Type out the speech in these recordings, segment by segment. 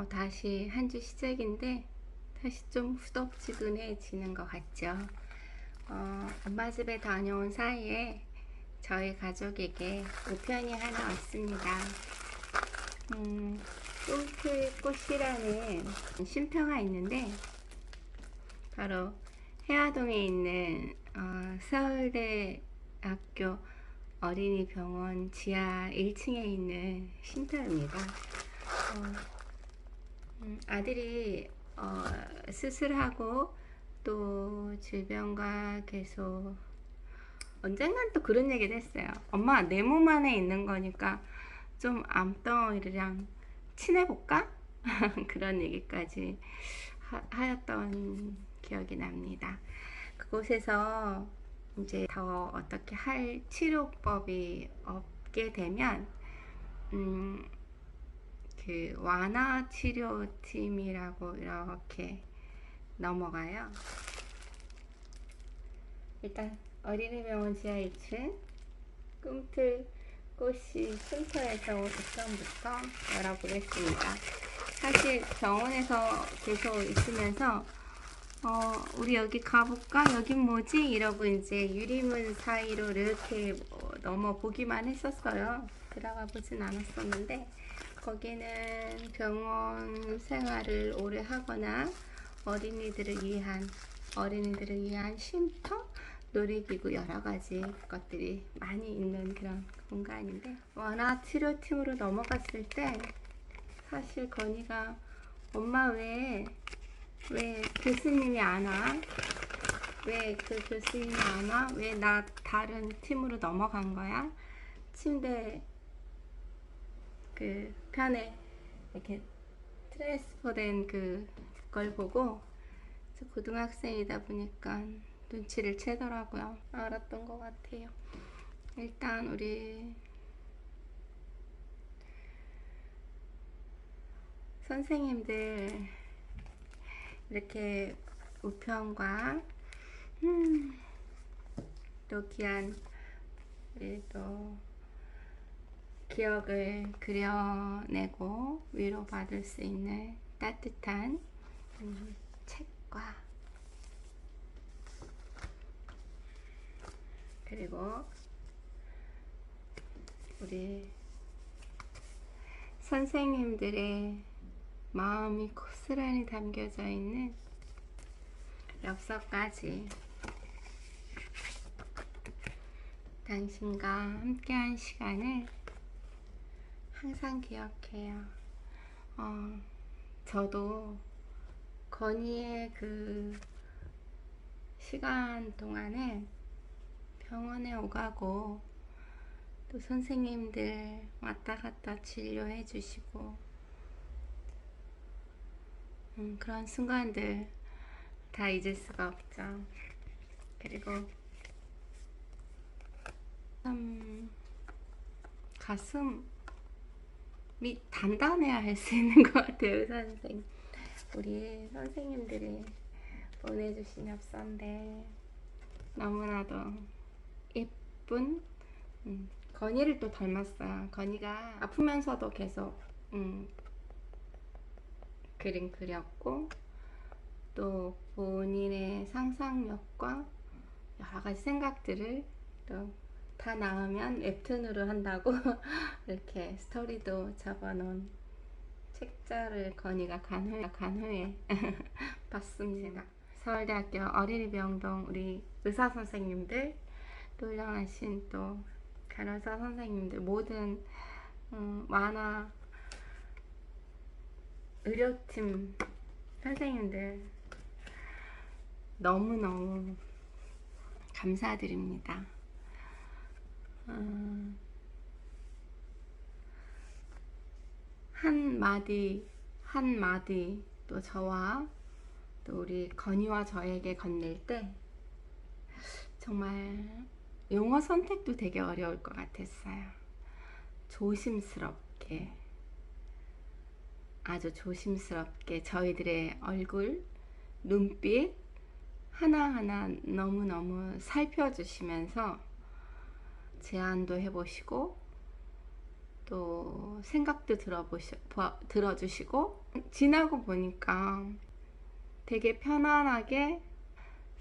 다시 한 주 시작인데 다시 좀 후덥지근해지는 것 같죠. 엄마 집에 다녀온 사이에 저희 가족에게 우편이 하나 왔습니다. 꿈틀꽃이라는 쉼터가 있는데 바로 해화동에 있는 서울대학교 어린이병원 지하 1층에 있는 쉼터입니다. 아들이 수술하고 또 질병과 계속 언젠간 또 그런 얘기를 했어요. 엄마, 내 몸 안에 있는 거니까 좀 암덩어리랑 친해볼까? 그런 얘기까지 하였던 기억이 납니다. 그곳에서 이제 더 어떻게 할 치료법이 없게 되면 그 완화 치료팀이라고 이렇게 넘어가요. 일단 어린이병원 지하 1층 꿈틀꽃이 쉼터에서 우선부터 열어보겠습니다. 사실 병원에서 계속 있으면서 우리 여기 가볼까? 여긴 뭐지? 이러고 이제 유리문 사이로 이렇게 넘어 보기만 했었어요. 들어가 보진 않았었는데 거기는 병원 생활을 오래 하거나 어린이들을 위한 쉼터, 놀이기구 여러 가지 것들이 많이 있는 그런 공간인데 완화 치료팀으로 넘어갔을 때 사실 건이가 엄마 왜 교수님이 안 와? 왜 그 교수님이 안 와? 왜 나 다른 팀으로 넘어간 거야? 침대 그 편에 이렇게 트랜스퍼된 그걸 보고 고등학생이다 보니까 눈치를 채더라고요. 알았던 것 같아요. 일단 우리 선생님들 이렇게 우편과 또 귀한 또 기억을 그려내고 위로받을 수 있는 따뜻한 책과 그리고 우리 선생님들의 마음이 고스란히 담겨져 있는 엽서까지 당신과 함께한 시간을 항상 기억해요. 저도 건이의 그 시간 동안에 병원에 오가고 또 선생님들 왔다 갔다 진료해 주시고 그런 순간들 다 잊을 수가 없죠. 그리고 참 가슴이 단단해야 할 수 있는 것 같아요. 의사 선생님, 우리 선생님들이 보내주신 엽서인데 너무나도 예쁜 건이를 또 닮았어요. 건이가 아프면서도 계속 그림 그렸고 또 본인의 상상력과 여러 가지 생각들을 또 다 나으면 웹툰으로 한다고 이렇게 스토리도 적어놓은 책자를 건이가 간호에 봤습니다. 서울대학교 어린이병동 우리 의사 선생님들 또 훌륭하신 또 간호사 선생님들 모든 완화 의료팀 선생님들 너무너무 감사드립니다. 한마디 또 저와 또 우리 건이와 저에게 건넬 때 정말 용어 선택도 되게 어려울 것 같았어요. 조심스럽게, 아주 조심스럽게 저희들의 얼굴, 눈빛 하나하나 너무너무 살펴주시면서 제안도 해보시고 또 생각도 들어주시고 지나고 보니까 되게 편안하게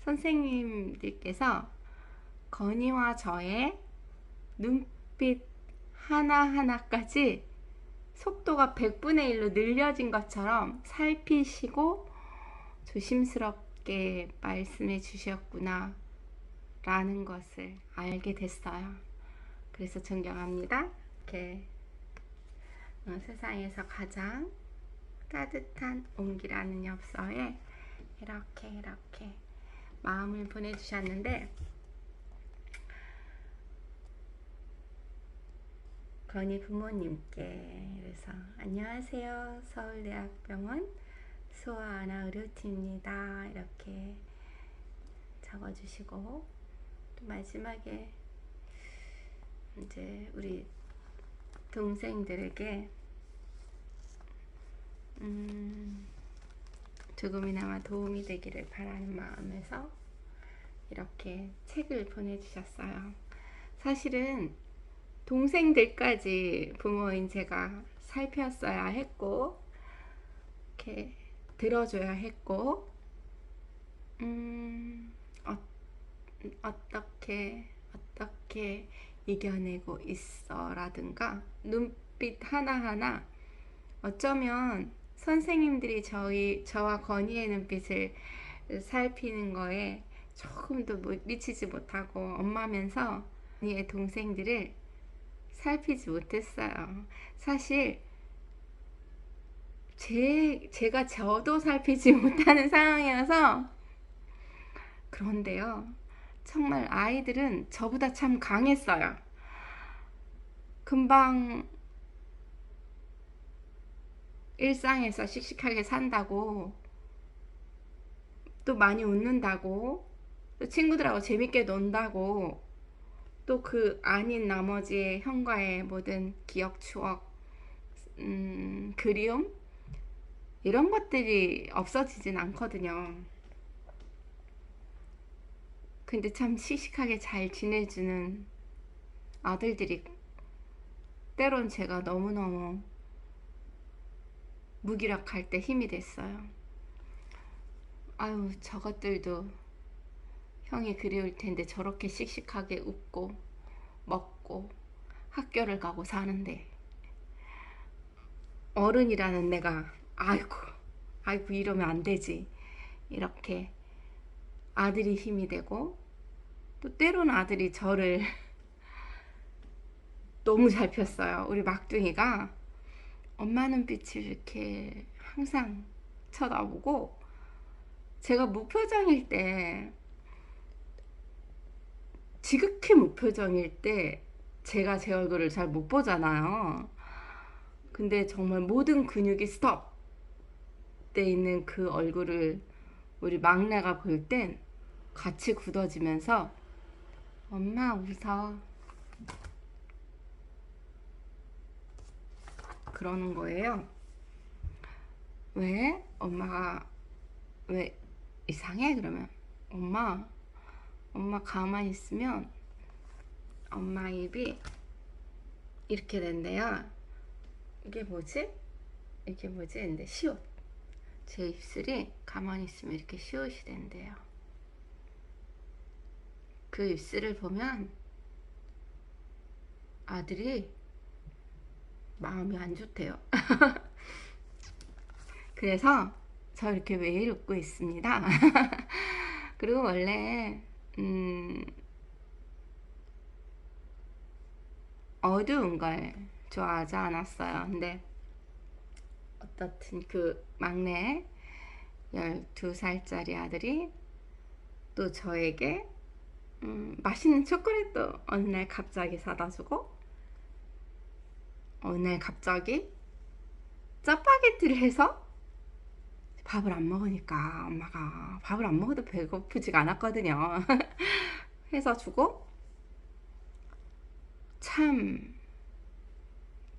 선생님들께서 건이와 저의 눈빛 하나하나까지 속도가 100분의 1로 늘려진 것처럼 살피시고 조심스럽게 말씀해 주셨구나 라는 것을 알게 됐어요. 그래서 존경합니다. 이렇게 세상에서 가장 따뜻한 온기라는 엽서에 이렇게 마음을 보내주셨는데, 건희 부모님께, 그래서 안녕하세요, 서울대학병원 수아아나 의료팀입니다 이렇게 적어주시고, 또 마지막에 이제 우리 동생들에게 조금이나마 도움이 되기를 바라는 마음에서 이렇게 책을 보내주셨어요. 사실은 동생들까지 부모인 제가 살폈어야 했고, 이렇게 들어줘야 했고, 어떻게 이겨내고 있어 라든가 눈빛 하나하나, 어쩌면 선생님들이 저와 건희의 눈빛을 살피는 거에 조금도 미치지 못하고 엄마면서 건희의 동생들을 살피지 못했어요. 사실 제가 저도 살피지 못하는 상황이어서 그런데요, 정말 아이들은 저보다 참 강했어요. 금방 일상에서 씩씩하게 산다고, 또 많이 웃는다고, 또 친구들하고 재밌게 논다고, 또 그 아닌 나머지의 형과의 모든 기억, 추억, 그리움, 이런 것들이 없어지진 않거든요. 근데 참 씩씩하게 잘 지내주는 아들들이 때론 제가 너무너무 무기력할 때 힘이 됐어요. 아유, 저것들도 형이 그리울 텐데 저렇게 씩씩하게 웃고 먹고 학교를 가고 사는데, 어른이라는 내가 아이고 이러면 안 되지, 이렇게 아들이 힘이 되고, 또 때로는 아들이 저를 너무 잘 폈어요. 우리 막둥이가 엄마 눈빛을 이렇게 항상 쳐다보고, 제가 무표정일 때, 지극히 무표정일 때 제가 제 얼굴을 잘 못 보잖아요. 근데 정말 모든 근육이 스톱 돼 있는 그 얼굴을 우리 막내가 볼 땐 같이 굳어지면서 엄마 웃어 그러는 거예요. 왜? 엄마가 왜 이상해? 그러면 엄마 가만히 있으면 엄마 입이 이렇게 된대요. 이게 뭐지? 근데 시옷. 제 입술이 가만히 있으면 이렇게 시옷이 된대요. 그 입술을 보면 아들이 마음이 안 좋대요. 그래서 저 이렇게 매일 웃고 있습니다. 그리고 원래 어두운 걸 좋아하지 않았어요. 근데 어떻든 그 막내 12살짜리 아들이 또 저에게 맛있는 초콜릿도 어느 날 갑자기 사다 주고, 어느 날 갑자기 짜파게티를 해서, 밥을 안 먹으니까 엄마가 밥을 안 먹어도 배고프지가 않았거든요. 해서 주고, 참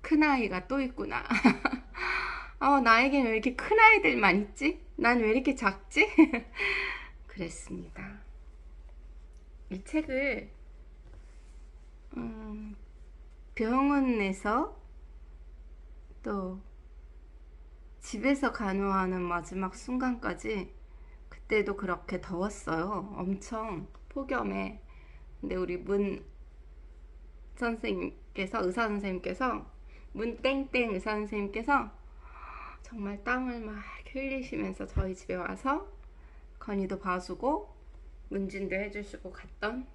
큰아이가 또 있구나. 나에겐 왜 이렇게 큰아이들만 있지? 난 왜 이렇게 작지? 그랬습니다. 이 책을 병원에서 또 집에서 간호하는 마지막 순간까지 그때도 그렇게 더웠어요. 엄청 폭염에. 근데 우리 문 선생님께서 의사 선생님께서 문 땡땡 의사 선생님께서 정말 땀을 막 흘리시면서 저희 집에 와서 건이도 봐주고 문진도 해주시고 갔던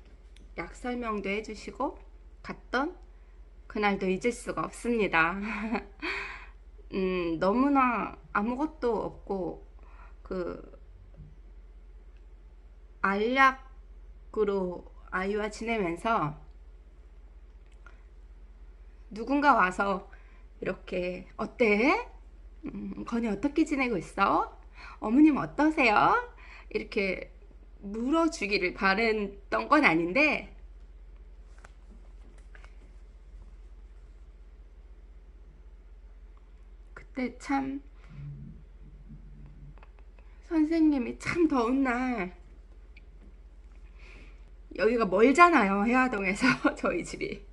약 설명도 해주시고 갔던 그날도 잊을 수가 없습니다. 너무나 아무것도 없고 그 알약으로 아이와 지내면서 누군가 와서 이렇게 어때? 건이 어떻게 지내고 있어? 어머님 어떠세요? 이렇게 물어주기를 바랬던 건 아닌데 그때 참 선생님이 참 더운 날 여기가 멀잖아요. 해화동에서 저희 집이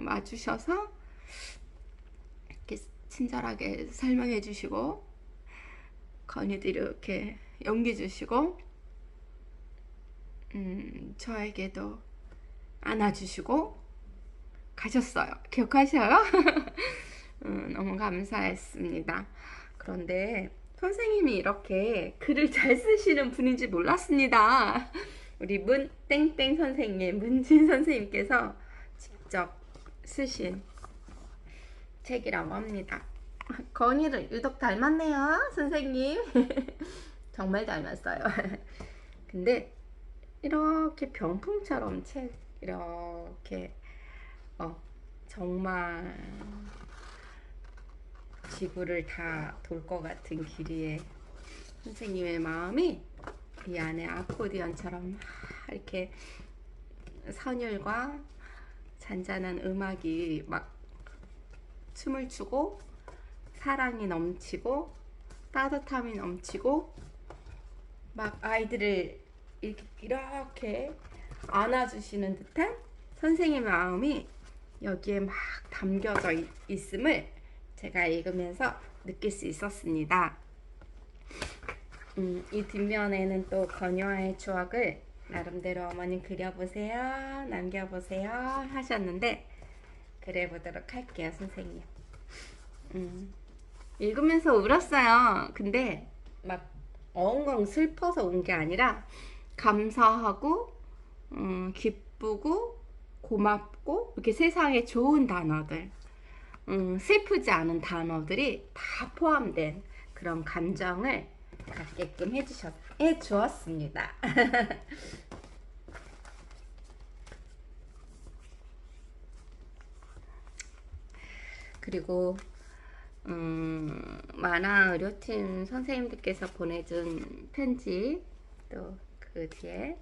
와주셔서 이렇게 친절하게 설명해 주시고 건이도 이렇게 용기 주시고 저에게도 안아주시고 가셨어요. 기억하셔요? 너무 감사했습니다. 그런데 선생님이 이렇게 글을 잘 쓰시는 분인지 몰랐습니다. 우리 문 땡땡 선생님, 문진 선생님께서 직접 쓰신 책이라고 합니다. 건이를 유독 닮았네요, 선생님. 정말 닮았어요. 근데 이렇게 병풍처럼 책 이렇게 정말 지구를 다 돌 것 같은 길이의 선생님의 마음이 이 안에 아코디언처럼 이렇게 선율과 잔잔한 음악이 막 춤을 추고 사랑이 넘치고 따뜻함이 넘치고 막 아이들을 이렇게 안아주시는 듯한 선생님의 마음이 여기에 막 담겨져 있음을 제가 읽으면서 느낄 수 있었습니다. 이 뒷면에는 또 건이와의 추억을 나름대로 어머님 그려보세요, 남겨보세요 하셨는데 그려보도록 할게요, 선생님. 읽으면서 울었어요. 근데 막 엉엉 슬퍼서 운 게 아니라 감사하고 기쁘고 고맙고 이렇게 세상에 좋은 단어들, 슬프지 않은 단어들이 다 포함된 그런 감정을 갖게끔 해주었습니다. 그리고 만화 의료팀 선생님들께서 보내준 편지 또 그 뒤에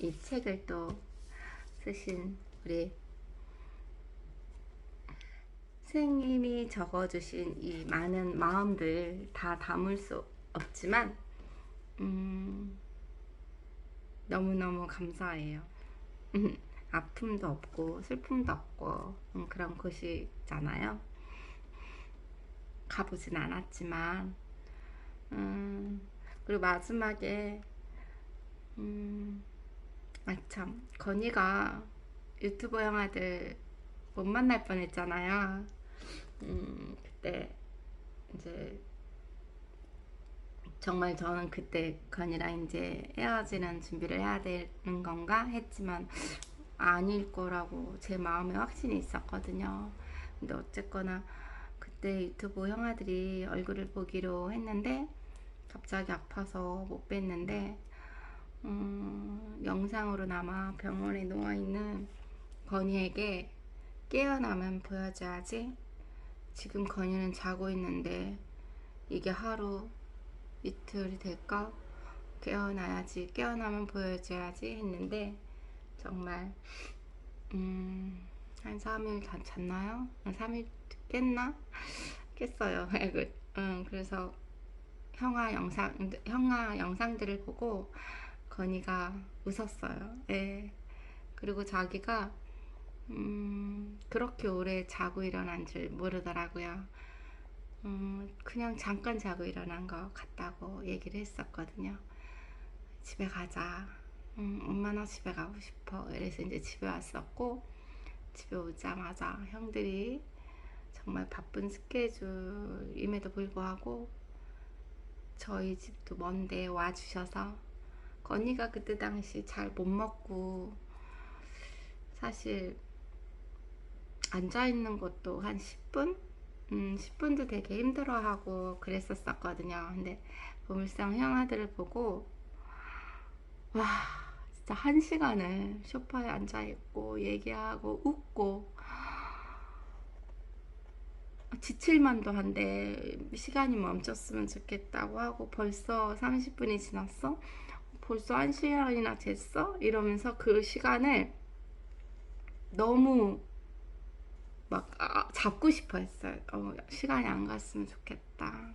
이 책을 또 쓰신 우리 선생님이 적어주신 이 많은 마음들 다 담을 수 없지만 너무너무 감사해요. 아픔도 없고 슬픔도 없고 그런 곳이잖아요. 가보진 않았지만 그리고 마지막에 참 건이가 유튜버 형아들 못 만날 뻔했잖아요. 그때 이제 정말 저는 그때 건이랑 이제 헤어지는 준비를 해야 되는 건가 했지만 아닐 거라고 제 마음에 확신이 있었거든요. 근데 어쨌거나 그때 유튜브 형아들이 얼굴을 보기로 했는데 갑자기 아파서 못 뵀는데 영상으로나마 병원에 누워있는 건이에게 깨어나면 보여줘야지. 지금 건이는 자고 있는데 이게 하루 이틀이 될까? 깨어나야지, 깨어나면 보여줘야지 했는데 정말 한 3일 잤나요? 3일 깼나? 깼어요. 그래서 형아 영상들을 보고 건이가 웃었어요. 예. 그리고 자기가 그렇게 오래 자고 일어난 줄 모르더라고요. 그냥 잠깐 자고 일어난 것 같다고 얘기를 했었거든요. 집에 가자. 엄마 나 집에 가고 싶어. 그래서 이제 집에 왔었고, 집에 오자마자 형들이 정말 바쁜 스케줄임에도 불구하고 저희 집도 먼데 와주셔서, 건이가 그때 당시 잘 못 먹고 사실 앉아있는 것도 한 10분? 10분도 되게 힘들어하고 그랬었거든요. 근데 보물상 형아들을 보고 와, 진짜 1시간을 소파에 앉아있고 얘기하고 웃고 지칠만도 한데 시간이 멈췄으면 좋겠다고 하고, 벌써 30분이 지났어? 벌써 1시간이나 됐어? 이러면서 그 시간을 너무 막 잡고 싶어 했어요. 시간이 안 갔으면 좋겠다.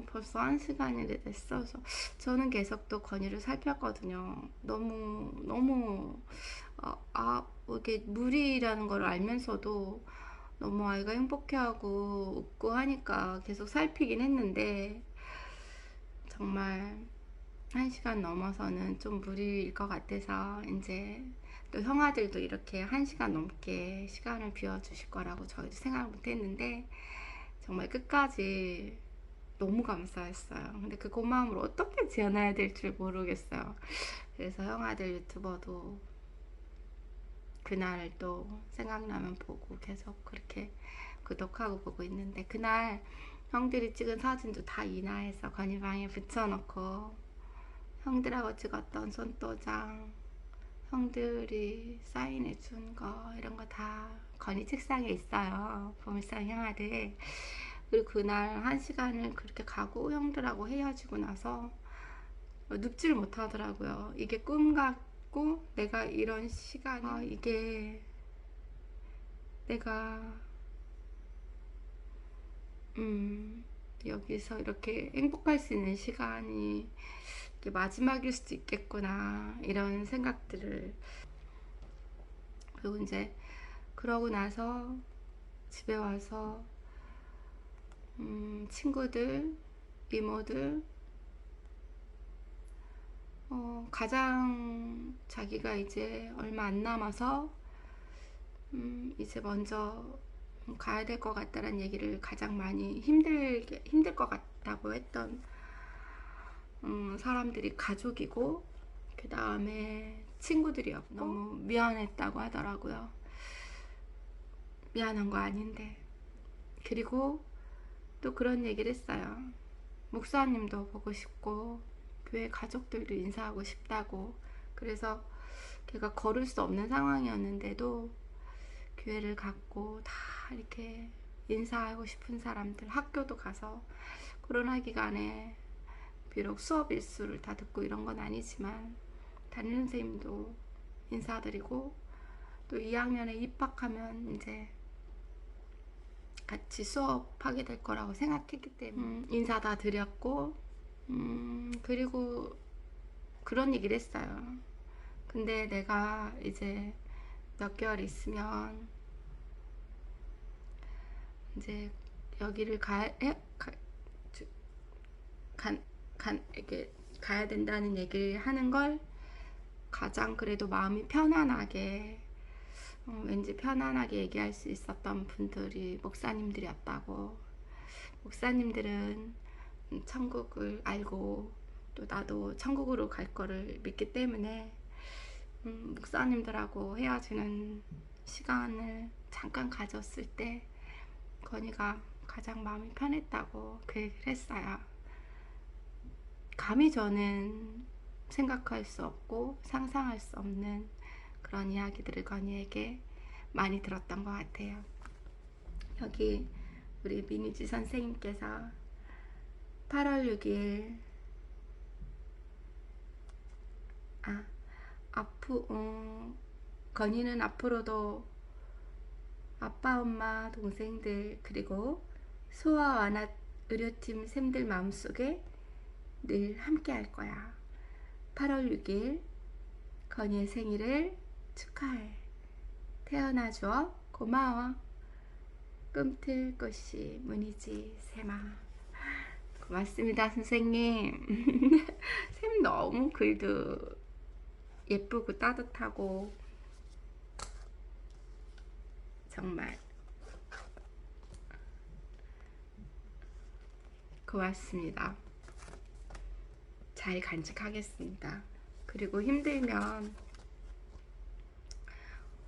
벌써 1시간이 됐어. 그래서 저는 계속 또 건이를 살폈거든요. 너무 이게 무리라는 걸 알면서도 너무 아이가 행복해하고 웃고 하니까 계속 살피긴 했는데, 정말 1시간 넘어서는 좀 무리일 것 같아서 이제 또 형아들도 이렇게 1시간 넘게 시간을 비워주실 거라고 저희도 생각 못했는데 정말 끝까지 너무 감사했어요. 근데 그 고마움을 어떻게 지어놔야 될지 모르겠어요. 그래서 형아들 유튜버도 그날 또 생각나면 보고 계속 그렇게 구독하고 보고 있는데, 그날 형들이 찍은 사진도 다 인화해서 건이방에 붙여놓고, 형들하고 찍었던 손도장, 형들이 사인해준 거 이런 거 다 건이 책상에 있어요. 보물상 형아들. 그리고 그날 1시간을 그렇게 가고 형들하고 헤어지고 나서 눕지를 못하더라고요. 이게 꿈 같고 내가 이런 시간이 이게 내가 여기서 이렇게 행복할 수 있는 시간이 이게 마지막일 수도 있겠구나, 이런 생각들을. 그리고 이제 그러고 나서 집에 와서 친구들, 이모들, 가장 자기가 이제 얼마 안 남아서 이제 먼저 가야 될 것 같다는 얘기를 가장 많이 힘들 것 같다고 했던 사람들이 가족이고, 그 다음에 친구들이었고, 너무 미안했다고 하더라고요. 미안한 거 아닌데. 그리고 또 그런 얘기를 했어요. 목사님도 보고 싶고 교회 가족들도 인사하고 싶다고. 그래서 걔가 걸을 수 없는 상황이었는데도 교회를 갔고 다 이렇게 인사하고 싶은 사람들, 학교도 가서 코로나 기간에 비록 수업 일수를 다 듣고 이런 건 아니지만 담임 선생님도 인사드리고, 또 2학년에 입학하면 이제 같이 수업하게 될 거라고 생각했기 때문에 인사 다 드렸고, 그리고 그런 얘기를 했어요. 근데 내가 이제 몇 개월 있으면 이제 여기를 이렇게 가야 된다는 얘기를 하는 걸 가장 그래도 마음이 편안하게, 왠지 편안하게 얘기할 수 있었던 분들이 목사님들이었다고. 목사님들은 천국을 알고 또 나도 천국으로 갈 거를 믿기 때문에 목사님들하고 헤어지는 시간을 잠깐 가졌을 때 건이가 가장 마음이 편했다고 그 얘기를 했어요. 감히 저는 생각할 수 없고 상상할 수 없는 그런 이야기들을 건이에게 많이 들었던 것 같아요. 여기 우리 민희지 선생님께서 8월 6일 건이는 앞으로도 아빠, 엄마, 동생들 그리고 소아 완화 의료팀 쌤들 마음속에 늘 함께 할 거야. 8월 6일 건이의 생일을 축하해. 태어나줘. 고마워. 꿈틀 꽃이 무늬지 세마. 고맙습니다, 선생님. 쌤 너무 글도 예쁘고 따뜻하고 정말 고맙습니다. 잘 간직하겠습니다. 그리고 힘들면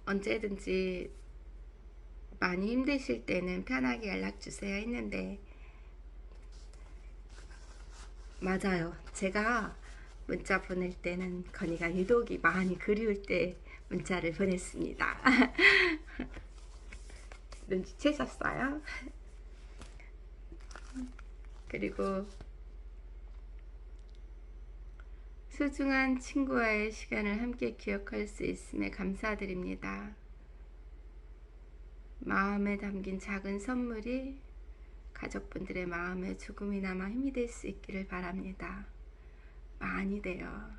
언제든지 많이 힘드실 때는 편하게 연락주세요 했는데, 맞아요. 제가 문자 보낼 때는 건이가 유독이 많이 그리울 때 문자를 보냈습니다. 눈치채셨어요? 그리고 소중한 친구와의 시간을 함께 기억할 수 있음에 감사드립니다. 마음에 담긴 작은 선물이 가족분들의 마음에 조금이나마 힘이 될 수 있기를 바랍니다. 많이 돼요.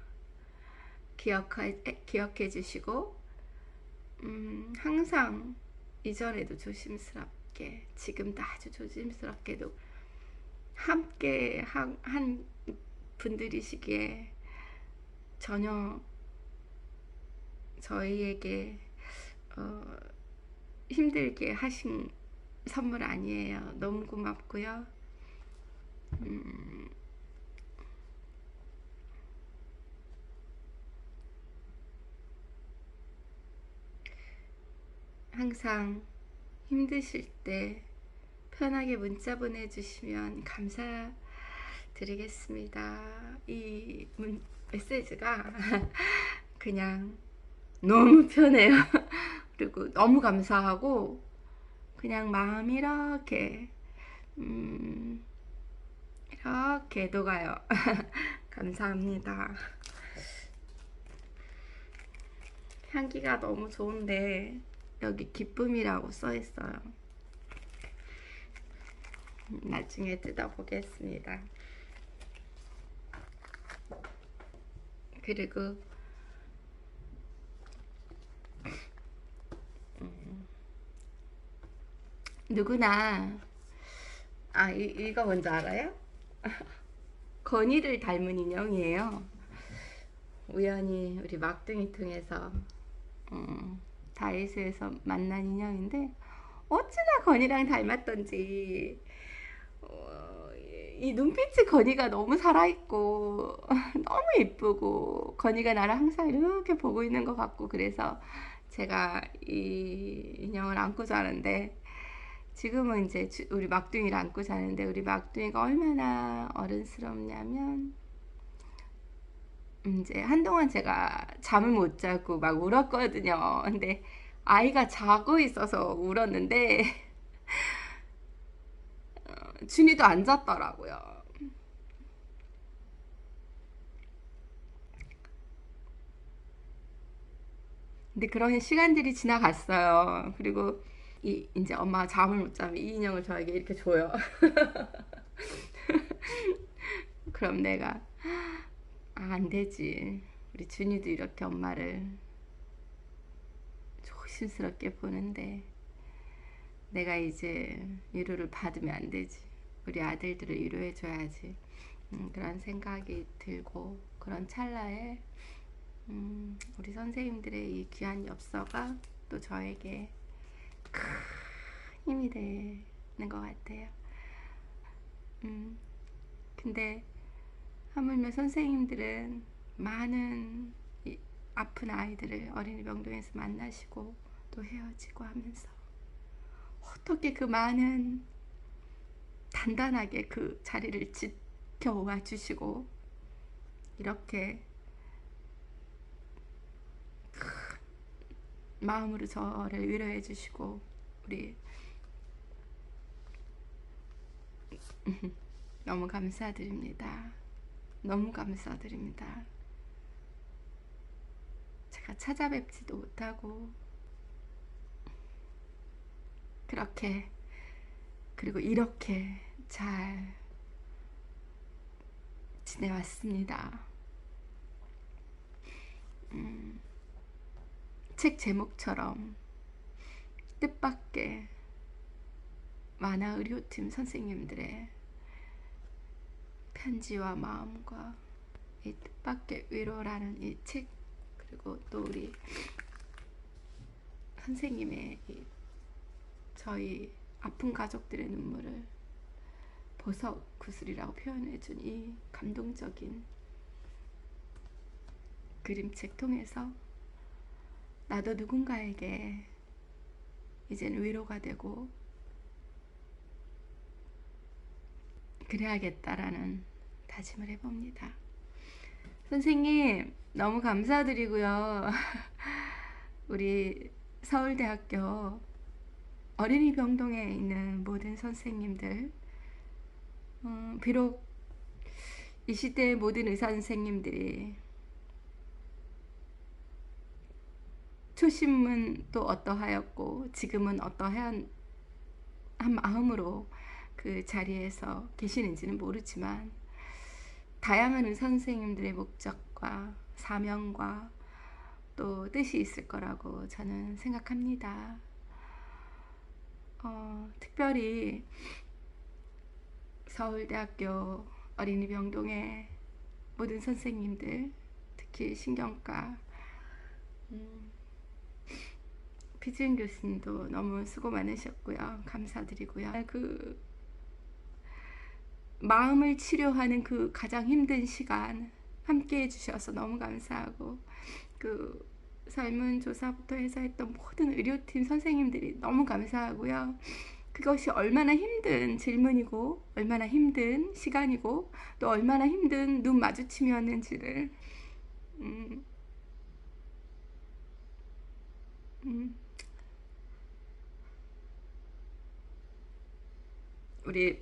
기억해 주시고, 항상 이전에도 조심스럽게, 지금도 아주 조심스럽게도 함께 한 분들이시기에 전혀 저희에게 힘들게 하신 선물 아니에요. 너무 고맙고요. 항상 힘드실 때 편하게 문자 보내주시면 감사드리겠습니다. 이 메시지가 그냥 너무 편해요. 그리고 너무 감사하고 그냥 마음이 이렇게 이렇게 녹아요. 감사합니다. 향기가 너무 좋은데 여기 기쁨이라고 써 있어요. 나중에 뜯어보겠습니다. 그리고 누구나 이거 뭔지 알아요? 건이를 닮은 인형이에요. 우연히 우리 막둥이 통해서 다이소에서 만난 인형인데 어찌나 건이랑 닮았던지 이 눈빛이 건이가 너무 살아있고 너무 예쁘고 건이가 나를 항상 이렇게 보고 있는 것 같고, 그래서 제가 이 인형을 안고 자는데, 지금은 이제 우리 막둥이를 안고 자는데 우리 막둥이가 얼마나 어른스럽냐면, 이제 한동안 제가 잠을 못 자고 막 울었거든요. 근데 아이가 자고 있어서 울었는데 준이도 안 잤더라고요. 근데 그런 시간들이 지나갔어요. 그리고 이제 엄마가 잠을 못 자면 이 인형을 저에게 이렇게 줘요. 그럼 내가 안 되지. 우리 준이도 이렇게 엄마를 조심스럽게 보는데 내가 이제 위로를 받으면 안 되지. 우리 아들들을 위로해줘야지. 그런 생각이 들고, 그런 찰나에 우리 선생님들의 이 귀한 엽서가 또 저에게 큰 힘이 되는 것 같아요. 근데 하물며 선생님들은 많은 아픈 아이들을 어린이 병동에서 만나시고 또 헤어지고 하면서 어떻게 그 많은 단단하게 그 자리를 지켜와 주시고 이렇게 마음으로 저를 위로해 주시고, 우리 너무 감사드립니다. 너무 감사드립니다. 제가 찾아뵙지도 못하고 그렇게, 그리고 이렇게 잘 지내왔습니다. 책 제목처럼 뜻밖의 만화 의료팀 선생님들의 편지와 마음과 이 뜻밖의 위로라는 이 책, 그리고 또 우리 선생님의 저희 아픈 가족들의 눈물을 보석 구슬이라고 표현해준 이 감동적인 그림책 통해서 나도 누군가에게 이젠 위로가 되고 그래야겠다라는 다짐을 해봅니다. 선생님 너무 감사드리고요. 우리 서울대학교 어린이병동에 있는 모든 선생님들, 비록 이 시대의 모든 의사 선생님들이 초심은 또 어떠하였고 지금은 어떠한 마음으로 그 자리에서 계시는지는 모르지만 다양한 의사 선생님들의 목적과 사명과 또 뜻이 있을 거라고 저는 생각합니다. 특별히 서울대학교 어린이병동의 모든 선생님들, 특히 신경과 피지은 교수님도 너무 수고 많으셨고요. 감사드리고요. 그 마음을 치료하는 그 가장 힘든 시간 함께 해주셔서 너무 감사하고, 그 설문조사부터 해서 했던 모든 의료팀 선생님들이 너무 감사하고요. 그것이 얼마나 힘든 질문이고 얼마나 힘든 시간이고 또 얼마나 힘든 눈 마주침이었는지를 우리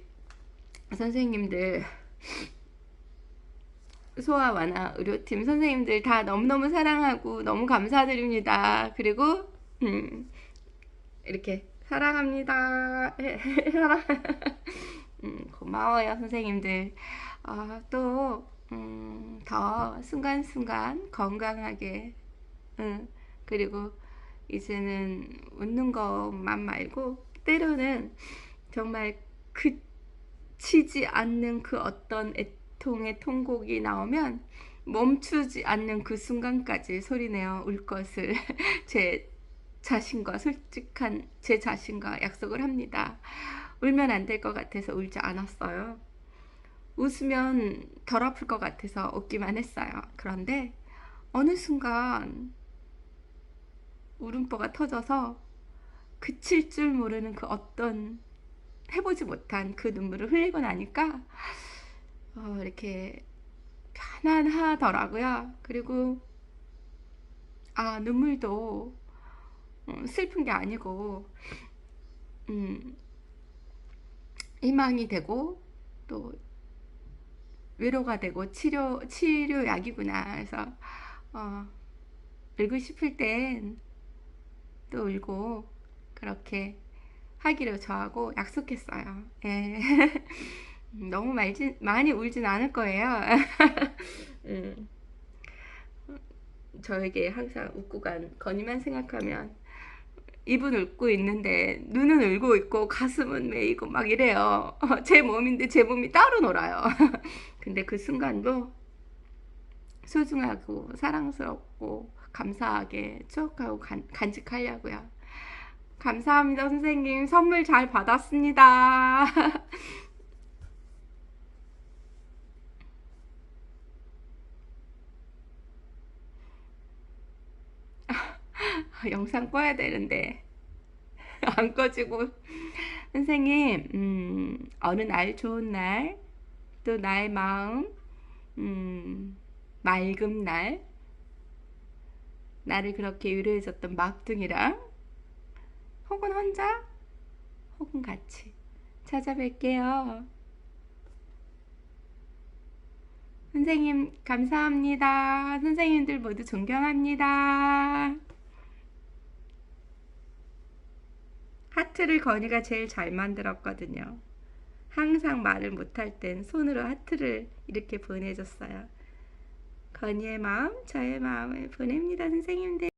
선생님들, 소아 완화 의료팀 선생님들 다 너무너무 사랑하고 너무 감사드립니다. 그리고 이렇게 사랑합니다. 고마워요 선생님들. 또 더 순간순간 건강하게, 그리고 이제는 웃는 것만 말고 때로는 정말 그치지 않는 그 어떤 애통의 통곡이 나오면 멈추지 않는 그 순간까지 소리내어 울 것을 제 자신과 솔직한 제 자신과 약속을 합니다. 울면 안 될 것 같아서 울지 않았어요. 웃으면 덜 아플 것 같아서 웃기만 했어요. 그런데 어느 순간 울음보가 터져서 그칠 줄 모르는 그 어떤 해보지 못한 그 눈물을 흘리고 나니까 이렇게 편안하더라고요. 그리고 눈물도 슬픈 게 아니고 희망이 되고 또 위로가 되고 치료약이구나. 그래서 울고 싶을 땐 또 울고 그렇게 하기로 저하고 약속했어요. 예. 너무 많이 울진 않을 거예요. 저에게 항상 웃고 간 건이만 생각하면 입은 웃고 있는데 눈은 울고 있고 가슴은 메이고 막 이래요. 제 몸인데 제 몸이 따로 놀아요. 근데 그 순간도 소중하고 사랑스럽고 감사하게 추억하고 간직하려고요. 감사합니다 선생님. 선물 잘 받았습니다. 영상 꺼야 되는데 안 꺼지고. 선생님, 어느 날 좋은 날, 또 나의 마음 맑은 날, 나를 그렇게 위로해줬던 막둥이랑 혹은 혼자 혹은 같이 찾아뵐게요. 선생님 감사합니다. 선생님들 모두 존경합니다. 하트를 건이가 제일 잘 만들었거든요. 항상 말을 못할 땐 손으로 하트를 이렇게 보내줬어요. 건이의 마음, 저의 마음을 보냅니다, 선생님들.